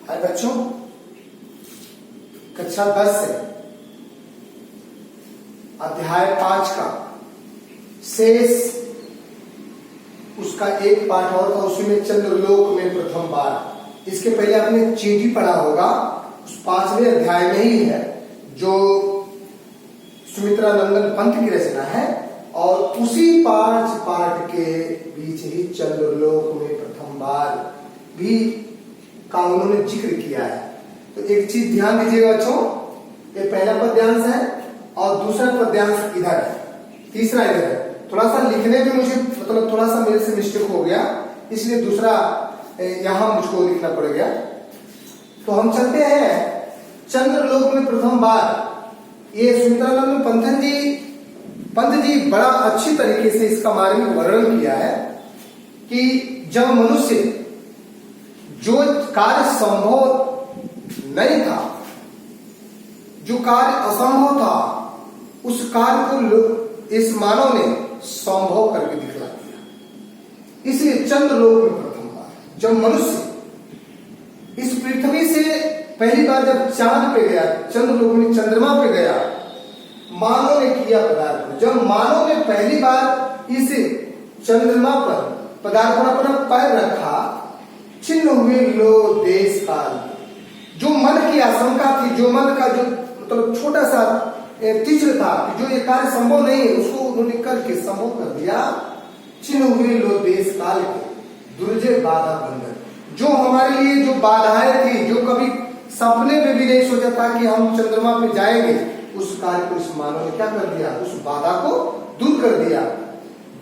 हाय बच्चों, कक्षा 10 से अध्याय 5 का शेष उसका एक पाठ और था, उसी में चंद्रलोक में प्रथम बार। इसके पहले आपने चींटी पढ़ा होगा, उस 5वें अध्याय में ही है जो सुमित्रा नंदन पंत की रचना है, और उसी 5 पाठ के बीच ही चंद्रलोक में प्रथम बार भी का उन्होंने जिक्र किया है। तो एक चीज ध्यान दीजिएगा बच्चों, ये पहला पद्यांश है और दूसरा पद्यांश इधर है, तीसरा इधर है। थोड़ा सा लिखने में मुझे मतलब थोड़ा सा मेरे से मिस्टेक हो गया, इसलिए दूसरा यहां मुझको लिखना पड़ गया। तो हम चलते हैं चंद्रलोक में प्रथम बार। ये सुमित्रानंद पंत जी बड़ा अच्छी तरीके से इसका मार्मिक वर्णन किया है कि जब मनुष्य जो कार्य संभव नहीं था, जो कार्य असंभव था, उस कार्य को इस मानव ने संभव करके दिखला दिया। इसलिए चंद्रलोक में प्रथम बार जब मनुष्य इस पृथ्वी से पहली बार जब चांद पे गया, चंद्रलोक में चंद्रमा पे गया, मानव ने किया पदार्पण। जब मानव ने पहली बार इस चंद्रमा पर पदार्पण अपना पैर रखा, छिन्न हुए लो देश काल। जो मन की आशंका थी, जो मन का जो मतलब छोटा सा तीव्र था कि जो ये कार्य संभव नहीं है, उसको उन्होंने करके संभव कर दिया। छिन्न हुए लो देश काल के दुर्जय बाधा बंधन। जो हमारे लिए जो बाधाएं थी, जो कभी सपने में भी नहीं सोचा था कि हम चंद्रमा पे जाएंगे, उस कार्य को इस मानव ने क्या कर दिया, उस बाधा को दूर कर दिया।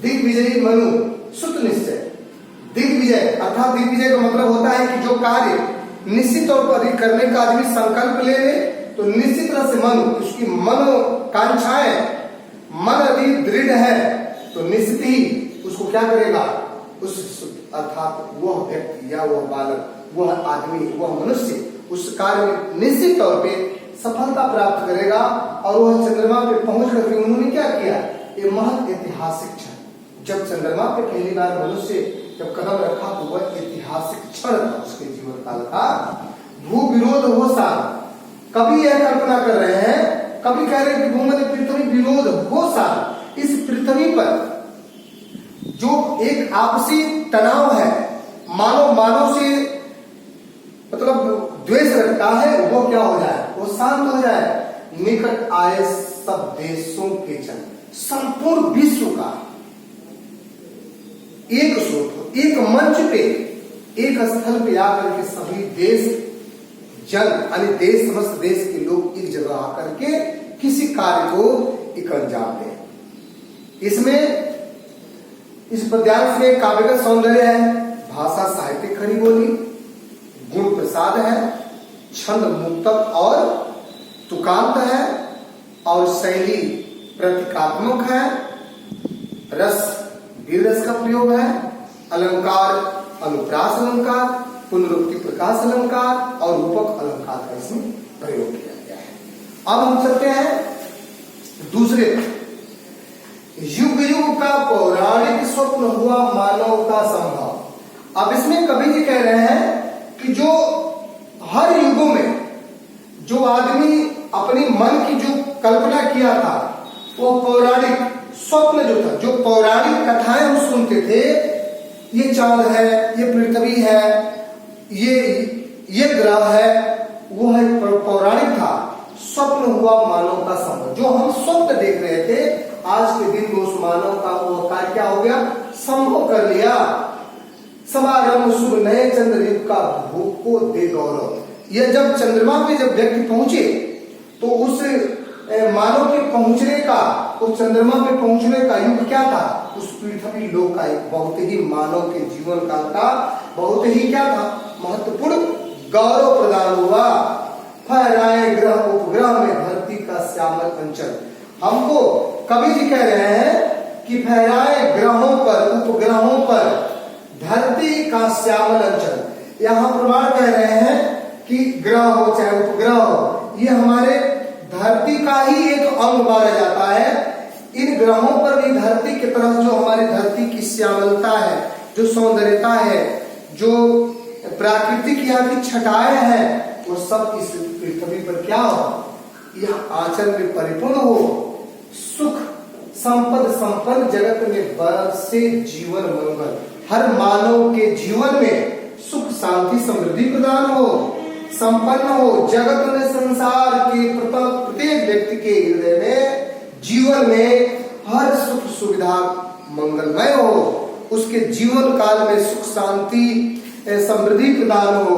दिग्विजयी मनु सुत निश्चय। दिग्विजय अर्थात दिग्विजय का मतलब होता है कि जो कार्य निश्चित तौर पर करने का आदमी संकल्प ले ले, तो निश्चित तरह से मन, उसकी मनोकांक्षाएं, मन यदि दृढ़ है तो निश्चित ही उसको क्या करेगा, उस अर्थात वह व्यक्ति या वह बालक, वह आदमी, वह मनुष्य उस कार्य में निश्चित तौर पे सफलता प्राप्त करेगा। और वह चंद्रमा पे पहुंच करके उन्होंने क्या किया, ये महत ऐतिहासिक क्षण। जब चंद्रमा पे पहली बार मनुष्य जब कदम रखा तो वह ऐतिहासिक क्षण था उसके जीवन काल का। भू विरोध हो साल, कभी यह कल्पना कर रहे हैं, कभी कह रहे हैं कि भूमध्य पृथ्वी विरोध हो साल। इस पृथ्वी पर जो एक आपसी तनाव है, मानव से मतलब द्वेष रखता है, वो क्या हो जाए, वो शांत हो जाए। निकट आए सब देशों के जन, संपूर्ण विश्व का एक स्रोत, एक मंच पे, एक स्थल पे आकर के सभी देश जन यानी देश, समस्त देश के लोग एक जगह आकर के किसी कार्य को एक अंजाम दें। इसमें इस पद्यांश में काव्यगत सौंदर्य है, भाषा साहित्यिक खड़ी बोली, गुण प्रसाद है, छंद मुक्तक और तुकांत है, और शैली प्रतीकात्मक है, रस वीर रस का प्रयोग है, अलंकार अनुप्रास अलंकार, पुनरुक्ति प्रकाश अलंकार और रूपक अलंकार का इसमें प्रयोग किया गया है। अब हम चलते हैं दूसरे पर। युग युग का पौराणिक स्वप्न हुआ मानव का संभव। अब इसमें कवि जी कह रहे हैं कि जो हर युगों में जो आदमी अपनी मन की जो कल्पना किया था, वो पौराणिक स्वप्न जो था, जो पौराणिक कथाएं हम सुनते थे, ये चांद है, ये पृथ्वी है, ये ग्रह है, वो है पौराणिक था। स्वप्न हुआ मानव का संभव। जो हम स्वप्न देख रहे थे, आज के दिन में उस मानव का वो कार्य क्या हो गया, संभव कर लिया। समारंभ शुभ नए चंद्र युग का भूख को दे गौरव। यह जब चंद्रमा पे जब व्यक्ति पहुंचे, तो उस मानव के पहुंचने का, उस चंद्रमा पे पहुंचने का युग क्या था, उस पृथ्वी लोक का एक बहुत ही मानव के जीवन काल का बहुत ही क्या था, महत्वपूर्ण गौरव प्रदान हुआ। फहराए ग्रह उपग्रह में धरती का श्यामल अंचल। हमको कवि जी कह रहे हैं कि फहराए ग्रहों पर, उपग्रहों पर धरती का श्यामल अंचल। यहाँ प्रमाण कह रहे हैं कि ग्रह हो चाहे उपग्रह हो, ये हमारे धरती का ही एक अंग माना जाता है। इन ग्रहों पर भी धरती की तरह जो हमारी धरती की श्यामलता है, जो सौंदर्यता है, जो प्राकृतिक यहाँ की छटाएं हैं वो सब इस पृथ्वी पर क्या हो, यह आंचल में परिपूर्ण हो, सुख संपद संपन्न जगत में बरसे जीवन मंगल, हर मानव के जीवन में सुख शांति समृद्धि प्रदान हो, संपन्न हो, जगत में संसार के प्रत्येक व्यक्ति के हृदय में जीवन में हर सुख सुविधा मंगलमय हो, उसके जीवन काल में सुख शांति समृद्धि प्रदान हो।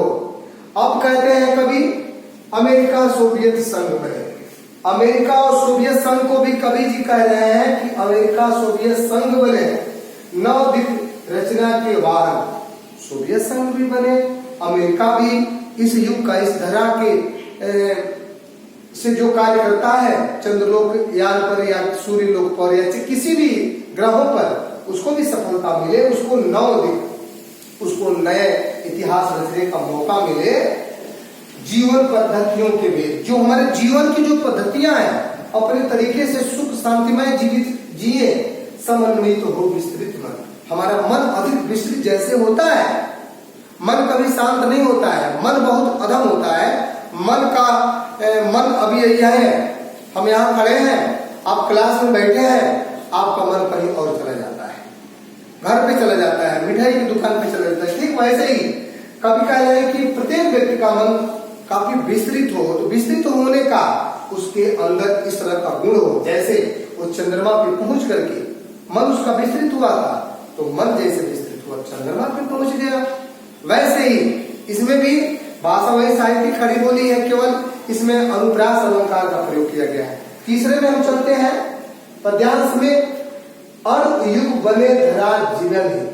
अब कहते हैं कभी अमेरिका सोवियत संघ बने, अमेरिका और सोवियत संघ को भी कवि जी कह रहे हैं कि अमेरिका सोवियत संघ बने, नवद्वीप रचना के बाद सोवियत संघ भी बने, अमेरिका भी इस युग का इस धरा के से जो कार्य करता है चंद्रलोक यान पर या सूर्य लोक पर या किसी भी ग्रहों पर उसको भी सफलता मिले, उसको नवद्वीप, उसको नए इतिहास रचने का मौका मिले। जीवन पद्धतियों के वेद, जो हमारे जीवन की जो पद्धतियां हैं अपने तरीके से सुख शांतिमय जीवित जिए, समन्वित हो विस्तृत मन, हमारा मन अधिक विस्तृत जैसे होता है, मन कभी शांत नहीं होता है, मन बहुत अधम होता है, मन अभी यही है, हम यहाँ खड़े हैं, आप क्लास में बैठे हैं, आपका मन कहीं और चला जाता है, घर पे चला जाता है, मिठाई की दुकान पे चला जाता है। ठीक वैसे ही कभी कह रहे हैं कि प्रत्येक व्यक्ति का मन काफी विस्तृत हो, तो विस्तृत होने का उसके अंदर इस तरह का गुण हो, जैसे वो चंद्रमा पे पहुंच करके मन उसका विस्तृत हुआ था, तो मन जैसे विस्तृत हुआ चंद्रमा पे पहुंच गया। वैसे ही इसमें भी भाषा वही साहित्य खड़ी बोली है, केवल इसमें अनुप्रास अलंकार का प्रयोग किया गया है। तीसरे में हम चलते हैं पद्यांश में, अर्थ युग बने धरा जीवन हित,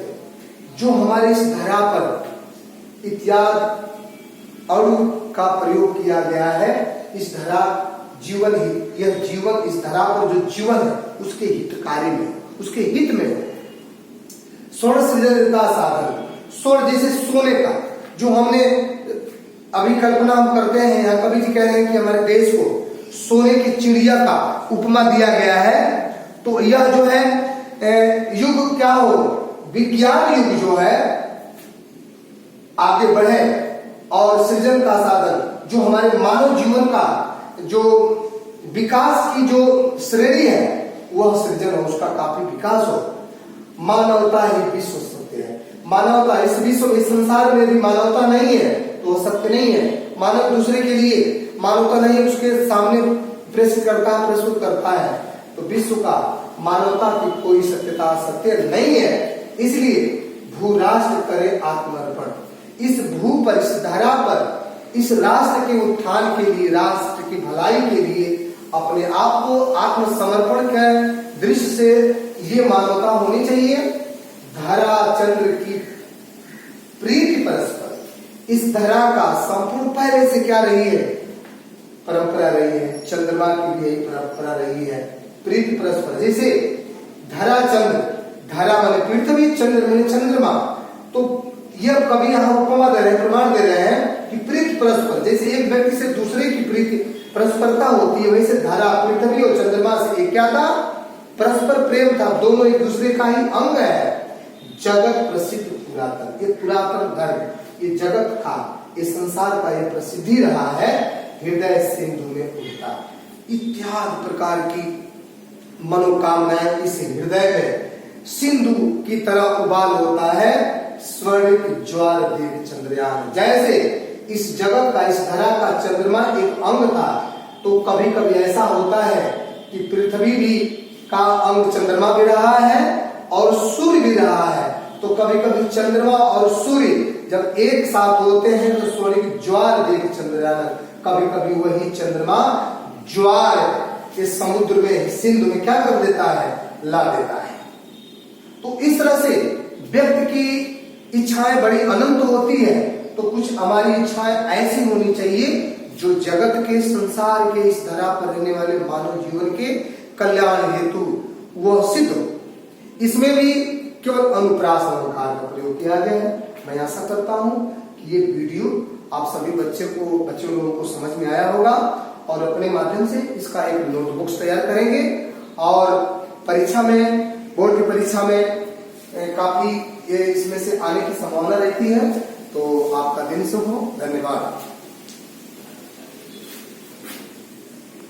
जो हमारे इस धरा पर इत्यादि अणु का प्रयोग किया गया है, इस धरा जीवन हित, यह जीवन इस धरा पर जो जीवन है उसके हितकारी में, उसके हित में हो। स्वर्ण सृजन का साधन, स्वर्ण जैसे सोने का, जो हमने अभी कल्पना हम करते हैं, यहाँ कवि जी कह रहे हैं कि हमारे देश को सोने की चिड़िया का उपमा दिया गया है, तो यह जो है युग क्या हो, विज्ञान युग जो है आगे बढ़े और सृजन का साधन, जो हमारे मानव जीवन का जो विकास की जो श्रेणी है वह सृजन हो, उसका काफी विकास हो। मानवता ही विश्व सत्य है, मानवता इस विश्व इस संसार में भी मानवता नहीं है तो वह सत्य नहीं है। मानव दूसरे के लिए मानवता नहीं है, उसके सामने प्रस्तुत करता है, तो विश्व का मानवता की कोई सत्यता सत्य नहीं है। इसलिए भू राष्ट्र करे आत्मर्पण, इस भू पर, इस धरा पर, इस राष्ट्र के उत्थान के लिए, राष्ट्र की भलाई के लिए अपने आप को आत्मसमर्पण के दृश्य से ये मानवता होनी चाहिए। धरा चंद्र की प्रीति परस्पर, इस धरा का संपूर्ण पहले से क्या रही है, परंपरा रही है, चंद्रमा की भी यही परंपरा रही है, प्रीति परस्पर। जैसे धरा चंद्र, धरा माने पृथ्वी, चंद्र माने चंद्रमा, तो यह कभी यहाँ उपमा दे रहे हैं, प्रमाण दे रहे हैं कि प्रीति परस्पर, जैसे एक व्यक्ति से दूसरे की प्रीति परस्परता होती है, वैसे धरा पृथ्वी और चंद्रमा से एक क्या था, परस्पर प्रेम था, दोनों एक दूसरे का ही अंग है। जगत प्रसिद्ध पुरातन, ये पुरातन धर्म, ये जगत का, ये संसार का ये प्रसिद्धि रहा है, हृदय सिंधु में उठता, इत्यादि प्रकार की मनोकामनाएं इस हृदय में सिंधु की तरह उबाल होता है। स्वर्णिक ज्वार देव चंद्रयान, जैसे इस जगत का, इस धरा का चंद्रमा एक अंग था, तो कभी कभी ऐसा होता है कि पृथ्वी भी का अंग चंद्रमा भी रहा है और सूर्य भी रहा है, तो कभी कभी चंद्रमा और सूर्य जब एक साथ होते हैं तो स्वर्णिक ज्वार देव चंद्रयान, कभी कभी वही चंद्रमा ज्वार के समुद्र में, सिंधु में क्या कर देता है, ला देता है। तो इस तरह से व्यक्ति की इच्छाएं बड़ी अनंत होती है, तो कुछ हमारी इच्छाएं ऐसी होनी चाहिए जो जगत के, संसार के, इस धरा पर रहने वाले मानव जीवन के कल्याण हेतु वह सिद्ध हो। इसमें भी केवल अनुप्रास अलंकार का प्रयोग किया गया है। मैं आशा करता हूं कि ये वीडियो आप सभी बच्चों लोगों को समझ में आया होगा और अपने माध्यम से इसका एक नोटबुक्स तैयार करेंगे और परीक्षा में, बोर्ड की परीक्षा में काफी ये इसमें से आने की संभावना रहती है, तो आपका दिन शुभ हो। धन्यवाद।